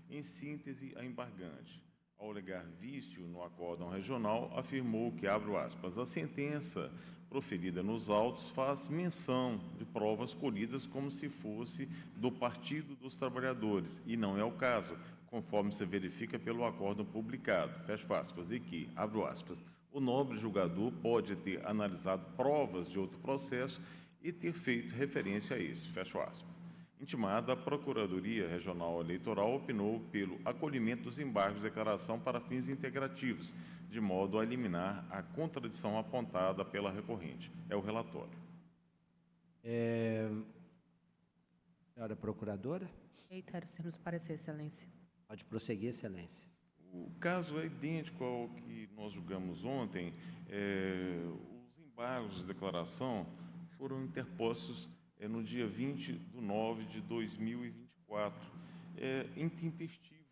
Em síntese, a embargante, ao alegar vício no acórdão regional, afirmou que, abro aspas, a sentença proferida nos autos faz menção de provas colhidas como se fosse do Partido dos Trabalhadores, e não é o caso, conforme se verifica pelo acórdão publicado, fecho aspas, e que, abro aspas, o nobre julgador pode ter analisado provas de outro processo e ter feito referência a isso, fecho aspas. Intimada, a Procuradoria Regional Eleitoral opinou pelo acolhimento dos embargos de declaração para fins integrativos, de modo a eliminar a contradição apontada pela recorrente. É o relatório. Senhora Procuradora? Reitero os termos do parecer, Excelência. Pode prosseguir, Excelência. O caso é idêntico ao que nós julgamos ontem. Os embargos de declaração foram interpostos no dia 20/9/2024. Intempestivo.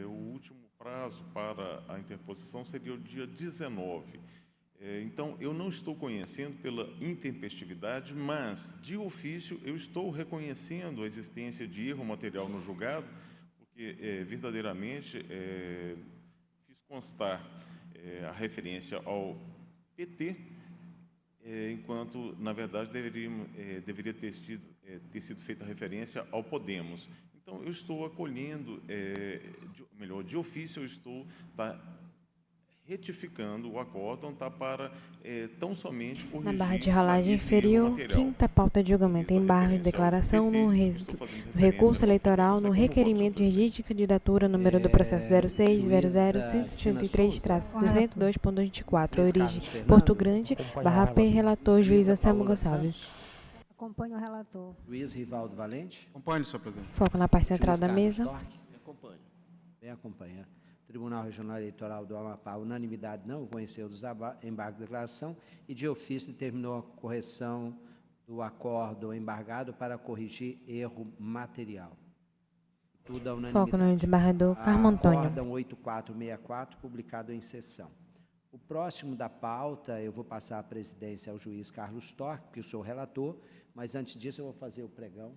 O último prazo para a interposição seria o dia 19. Então, eu não estou conhecendo pela intempestividade, mas, de ofício, eu estou reconhecendo a existência de erro material no julgado, porque, verdadeiramente, fiz constar a referência ao PT, enquanto, na verdade, deveria ter sido feita a referência ao Podemos. Então, eu estou acolhendo, de ofício, eu estou retificando o acórdão para tão somente corrigir... Na barra de rolagem inferior, quinta pauta de julgamento, embargo de declaração no recurso eleitoral no requerimento de registro de candidatura, número do processo 0600-163-202.24, origem Porto Grande, barra P, relator, juiz Anselmo Gonçalves. Acompanho o relator. Juiz Rivaldo Valente? Acompanho, senhor presidente. Foco na parte central da mesa. Acompanho. Bem acompanha. Tribunal Regional Eleitoral do Amapá, unanimidade, não conheceu dos embargos de declaração e, de ofício, determinou a correção do acórdão embargado para corrigir erro material. Tudo a unanimidade. Foco no desembargador Carmo Antônio. Acórdão 8464, publicado em sessão. O próximo da pauta, eu vou passar a presidência ao juiz Carlos Torque, que eu sou relator, mas antes disso eu vou fazer o pregão.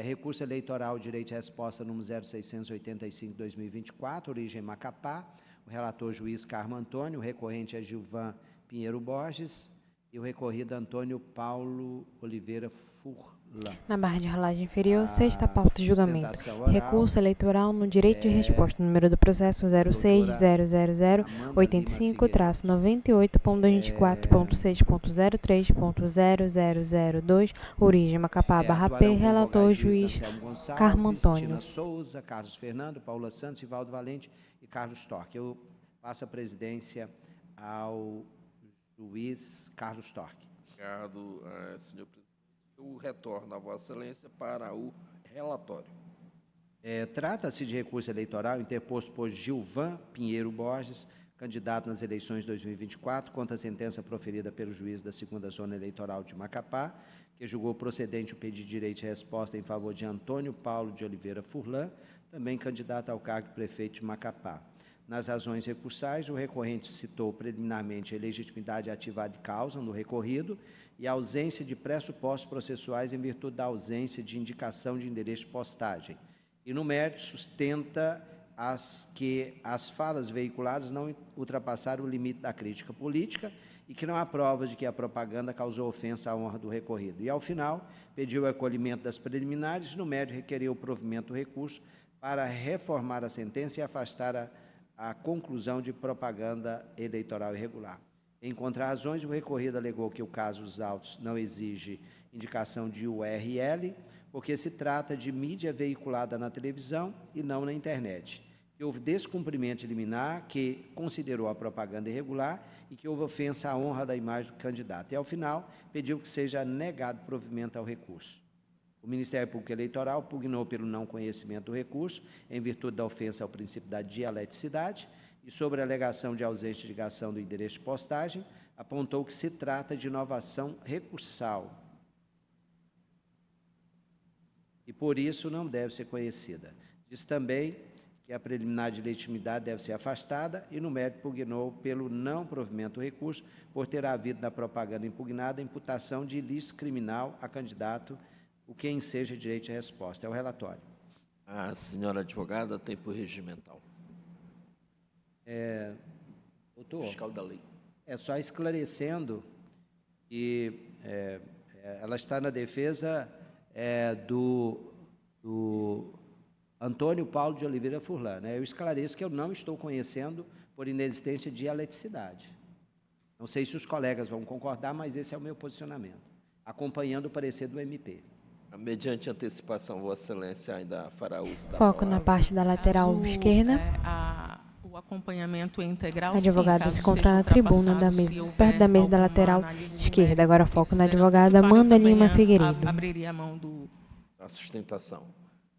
Recurso eleitoral, direito de resposta, número 0685/2024, origem Macapá. O relator, juiz Carmo Antônio. O recorrente é Gilvan Pinheiro Borges. E o recorrido, Antônio Paulo Oliveira Furlan. Na barra de rolagem inferior, sexta pauta de julgamento. Recurso eleitoral no direito de resposta, número do processo 06.00085-98.24.6.03.00002, origem Macapá, barra P, relator, juiz Carmo Antônio. Cristina Souza, Carlos Fernando, Paula Santos, Rivaldo Valente e Carlos Torque. Eu passo a presidência ao juiz Carlos Torque. Obrigado, senhor presidente. Eu retorno a Vossa Excelência para o relatório. Trata-se de recurso eleitoral interposto por Gilvan Pinheiro Borges, candidato nas eleições de 2024, contra a sentença proferida pelo juiz da 2ª Zona Eleitoral de Macapá, que julgou procedente o pedido de direito de resposta em favor de Antônio Paulo de Oliveira Furlan, também candidato ao cargo de prefeito de Macapá. Nas razões recursais, o recorrente citou preliminarmente a ilegitimidade ativada de causa no recorrido e a ausência de pressupostos processuais em virtude da ausência de indicação de endereço de postagem. E, no mérito, sustenta que as falas veiculadas não ultrapassaram o limite da crítica política e que não há provas de que a propaganda causou ofensa à honra do recorrido. E, ao final, pediu o acolhimento das preliminares e, no mérito, requeriu o provimento do recurso para reformar a sentença e afastar a conclusão de propaganda eleitoral irregular. Em contrarrazões, o recorrido alegou que o caso dos autos não exige indicação de URL, porque se trata de mídia veiculada na televisão e não na internet. Que houve descumprimento de liminar, que considerou a propaganda irregular e que houve ofensa à honra da imagem do candidato. E, ao final, pediu que seja negado provimento ao recurso. O Ministério Público Eleitoral pugnou pelo não conhecimento do recurso, em virtude da ofensa ao princípio da dialeticidade, e sobre a alegação de ausência de ligação do endereço de postagem, apontou que se trata de inovação recursal e, por isso, não deve ser conhecida. Diz também que a preliminar de legitimidade deve ser afastada e, no mérito, pugnou pelo não provimento do recurso, por ter havido na propaganda impugnada imputação de ilícito criminal a candidato, o que enseja direito de resposta. É o relatório. A senhora advogada tem por regimental. Doutor, fiscal da lei. Só esclarecendo que ela está na defesa do Antônio Paulo de Oliveira Furlan. Eu esclareço que eu não estou conhecendo por inexistência de dialeticidade. Não sei se os colegas vão concordar, mas esse é o meu posicionamento, acompanhando o parecer do MP. Mediante antecipação, Vossa Excelência ainda fará uso da Foco palavra. na parte da lateral esquerda. O acompanhamento integral, A advogada sim, se caso encontra seja na tribuna da ultrapassado, mesa, se houver perto da mesa da alguma lateral análise esquerda. numérica Agora que foco na puder advogada antecipar, Amanda também Lima Figueiredo. abriria a mão Da sustentação.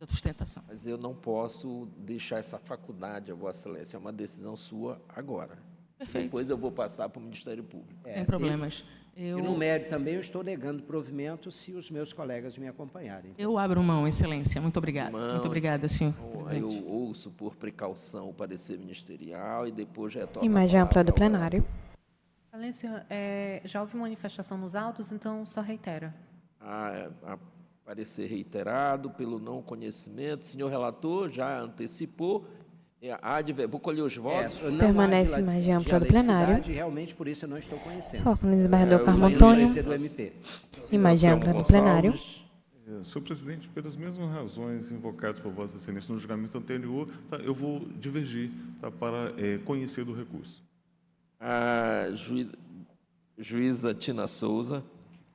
da sustentação. Mas eu não posso deixar essa faculdade a Vossa Excelência, é uma decisão sua agora. Perfeito. Depois eu vou passar para o Ministério Público. Sem problemas. E no mérito também eu estou negando provimento se os meus colegas me acompanharem. Eu abro mão, Excelência. Muito obrigada. Muito obrigada, senhor Eu presidente. ouço por precaução o parecer ministerial e depois retorno. Imagem ampla do plenário. Excelência, já houve manifestação nos autos, então só reitera. A parecer reiterado pelo não conhecimento. Senhor relator já antecipou. Vou colher os votos. Permanece imagem ampla do plenário. Realmente, por isso eu não estou conhecendo. Foco no desembargador Carmo Antônio. Imagem ampla do plenário. Senhor presidente, pelas mesmas razões invocadas por Vossa Excelência no julgamento anterior, eu vou divergir para conhecer do recurso. A juíza Tina Souza.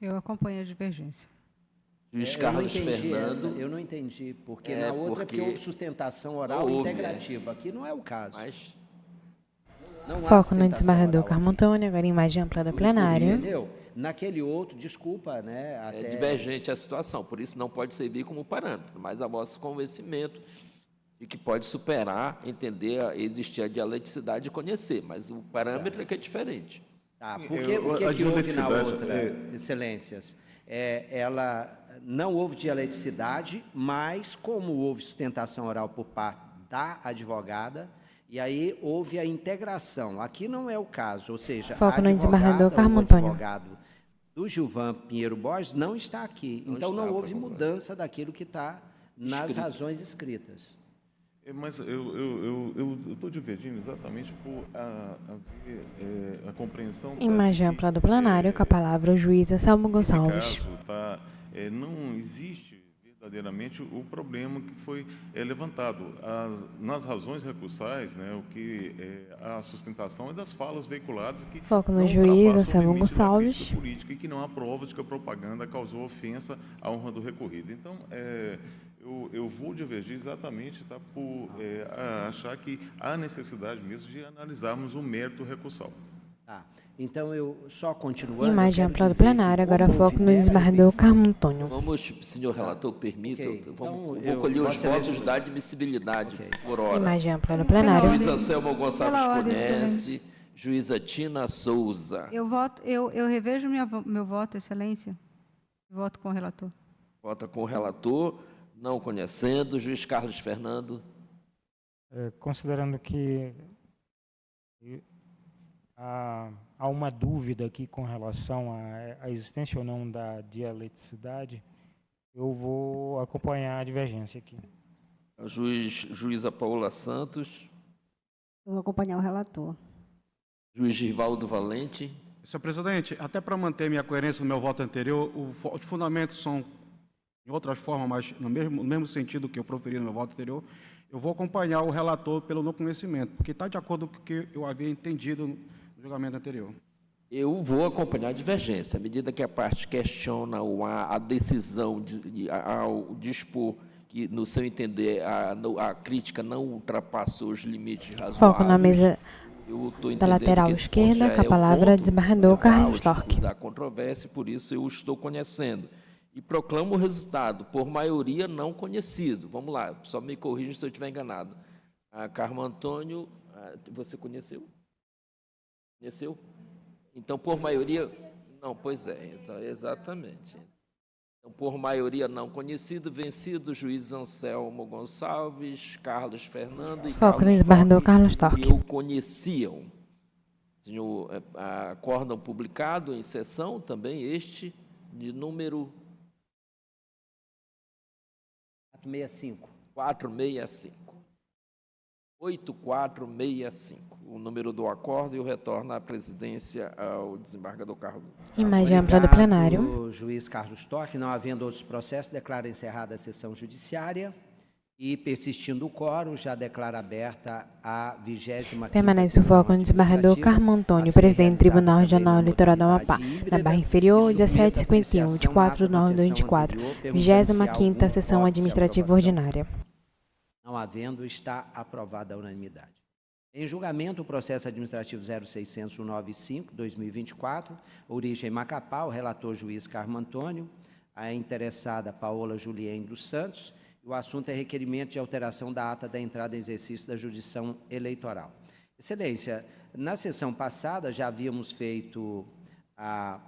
Eu acompanho a divergência. Juiz Carlos Fernando. Eu não entendi, porque na outra que houve sustentação oral integrativa. Aqui não é o caso. Foco no desembargador Carmo Antônio, agora imagem ampla do plenário. Entendeu? Naquele outro, desculpa, né? É divergente a situação, por isso não pode servir como parâmetro, mas a vosso convencimento de que pode superar, entender, existir a dialeticidade e conhecer, mas o parâmetro é que é diferente. Tá, porque o que houve na outra, Excelências? Ela não houve dialeticidade, mas como houve sustentação oral por parte da advogada, e aí houve a integração. Aqui não é o caso, ou seja, Foco no desembargador Carmo Antônio. O advogado do Gilvan Pinheiro Borges não está aqui. Então não houve mudança daquilo que está nas razões escritas. Mas eu estou divergindo exatamente por haver a compreensão... Imagem ampla do plenário, com a palavra o juiz Anselmo Gonçalves. Nesse caso, não existe verdadeiramente o problema que foi levantado. Nas razões recursais, né, o que a sustentação é das falas veiculadas que Foco no juiz Anselmo Gonçalves. Política e que não há prova de que a propaganda causou ofensa à honra do recorrido. Então, eu vou divergir exatamente por achar que há necessidade mesmo de analisarmos o mérito recursal. Tá. Então, eu só continuando... Imagem ampla do plenário, agora foco no desembargador Carmo Antônio. Vamos, senhor relator, permita, Então, vou colher os votos da admissibilidade por hora. Imagem ampla do plenário. Juiz Anselmo Gonçalves conhece, juíza Tina Souza. Eu revejo meu voto, Excelência. Voto com o relator. Vota com o relator, não conhecendo. Juiz Carlos Fernando. Considerando que há uma dúvida aqui com relação à existência ou não da dialeticidade, eu vou acompanhar a divergência aqui. A juíza Paula Santos. Eu vou acompanhar o relator. Juiz Givaldo Valente. Senhor presidente, até para manter minha coerência no meu voto anterior, os fundamentos são em outras formas, mas no mesmo sentido que eu proferi no meu voto anterior, eu vou acompanhar o relator pelo não conhecimento, porque está de acordo com o que eu havia entendido no julgamento anterior. Eu vou acompanhar a divergência. À medida que a parte questiona a decisão ao dispor que, no seu entender, a crítica não ultrapassou os limites razoáveis. Foco na mesa da lateral esquerda, com a palavra desembargador Carlos Torque. Da controvérsia, por isso eu estou conhecendo. E proclamo o resultado, por maioria não conhecido. Vamos lá, só me corrija se eu estiver enganado. Carmo Antônio, você conheceu? Conheceu? Então, por maioria... Não, pois é, então, exatamente. Então, por maioria não conhecido, vencido, juiz Anselmo Gonçalves, Carlos Fernando e Foco no desembargador Carlos Torque. Que o conheciam. Senhor, acórdão publicado em sessão também este, de número... 465. 465. 8465. O número do acordo e o retorno à presidência ao desembargador Carlos. Imagem ampla do plenário. O juiz Carlos Torque, não havendo outros processos, declara encerrada a sessão judiciária E, persistindo o quórum, já declaro aberta a 25ª Permanece o voto no desembargador Carmo Antônio, presidente do Tribunal Regional Eleitoral do Amapá. Na barra inferior, 1751, de 4 de novembro de 2024. 25ª Sessão Administrativa Ordinária. Não havendo, está aprovada a unanimidade. Em julgamento, o processo administrativo 0600-195-2024, origem Macapá, o relator juiz Carmo Antônio, a interessada Paola Juliene dos Santos. O assunto é requerimento de alteração da ata da entrada em exercício da jurisdição eleitoral. Excelência, na sessão passada já havíamos feito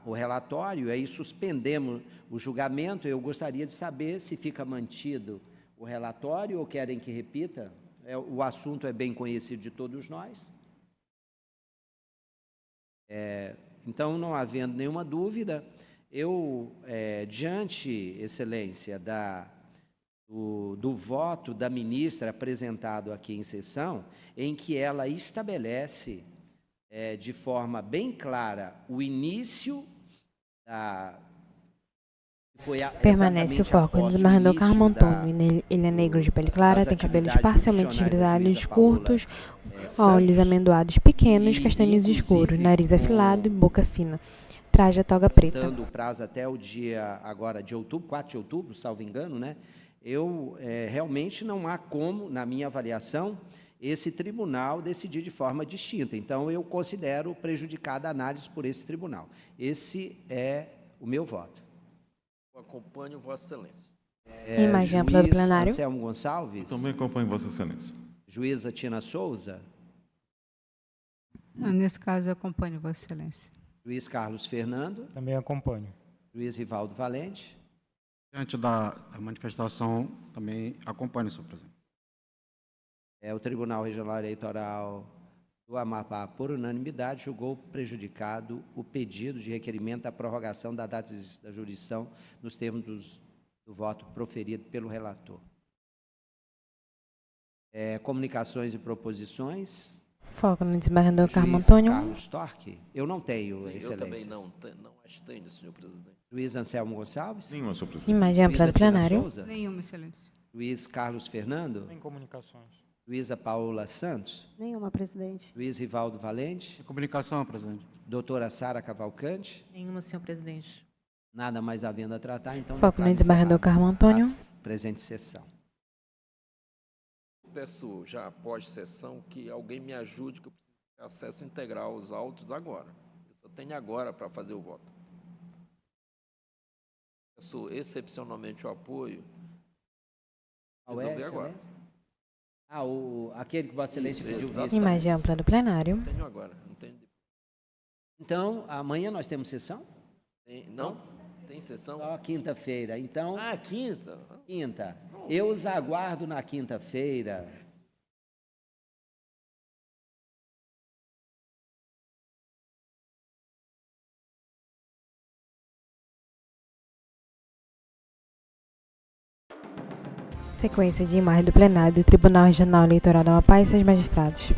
o relatório, aí suspendemos o julgamento. Eu gostaria de saber se fica mantido o relatório ou querem que repita? O assunto é bem conhecido de todos nós. Então, não havendo nenhuma dúvida, eu, diante, Excelência, do voto da ministra apresentado aqui em sessão, em que ela estabelece de forma bem clara o início da... Permanece o foco no desembargador Carmo Antônio. Ele é negro de pele clara, tem cabelos parcialmente grisalhos, curtos, olhos amendoados pequenos, castanhos escuros, nariz afilado e boca fina. Traje a toga preta. Dando o prazo até o dia agora de outubro, 4 de outubro, salvo engano, né? Realmente não há como, na minha avaliação, esse tribunal decidir de forma distinta. Então, eu considero prejudicada a análise por esse tribunal. Esse é o meu voto. Eu acompanho Vossa Excelência. Imagem ampla do plenário. Anselmo Gonçalves. Eu também acompanho Vossa Excelência. Juíza Tina Souza. Nesse caso, eu acompanho Vossa Excelência. Juiz Carlos Fernando. Também acompanho. Juiz Rivaldo Valente. Diante da manifestação, também acompanho, senhor presidente. O Tribunal Regional Eleitoral do Amapá, por unanimidade, julgou prejudicado o pedido de requerimento da prorrogação da data da jurisdição nos termos do voto proferido pelo relator. Comunicações e proposições. Foco no desembargador Carmo Antônio. Carlos Torque. Eu não tenho, Sim, Excelência. Eu também não as tenho, senhor presidente. Juiz Anselmo Gonçalves. Nenhuma, senhor presidente. Imagem ampla do plenário. Nenhuma, Excelência. Juiz Carlos Fernando. Sem comunicações. Juíza Paola Santos. Nenhuma, presidente. Juiz Rivaldo Valente. Comunicação, presidente. Doutora Sara Cavalcante. Nenhuma, senhor presidente. Nada mais havendo a tratar, então... Foco no desembargador Carmo Antônio. Presente sessão. Peço, já após sessão, que alguém me ajude, que eu preciso ter acesso integral aos autos agora. Eu só tenho agora para fazer o voto. Peço excepcionalmente o apoio. Resolver agora. Aquele que Vossa Excelência pediu vista. Imagem ampla do plenário. Não tenho agora, não tenho. Então, amanhã nós temos sessão? Não? Tem sessão? Só quinta-feira. Então, quinta? Quinta. Eu os aguardo na quinta-feira. Sequência de imagem do plenário do Tribunal Regional Eleitoral do Amapá e seus magistrados.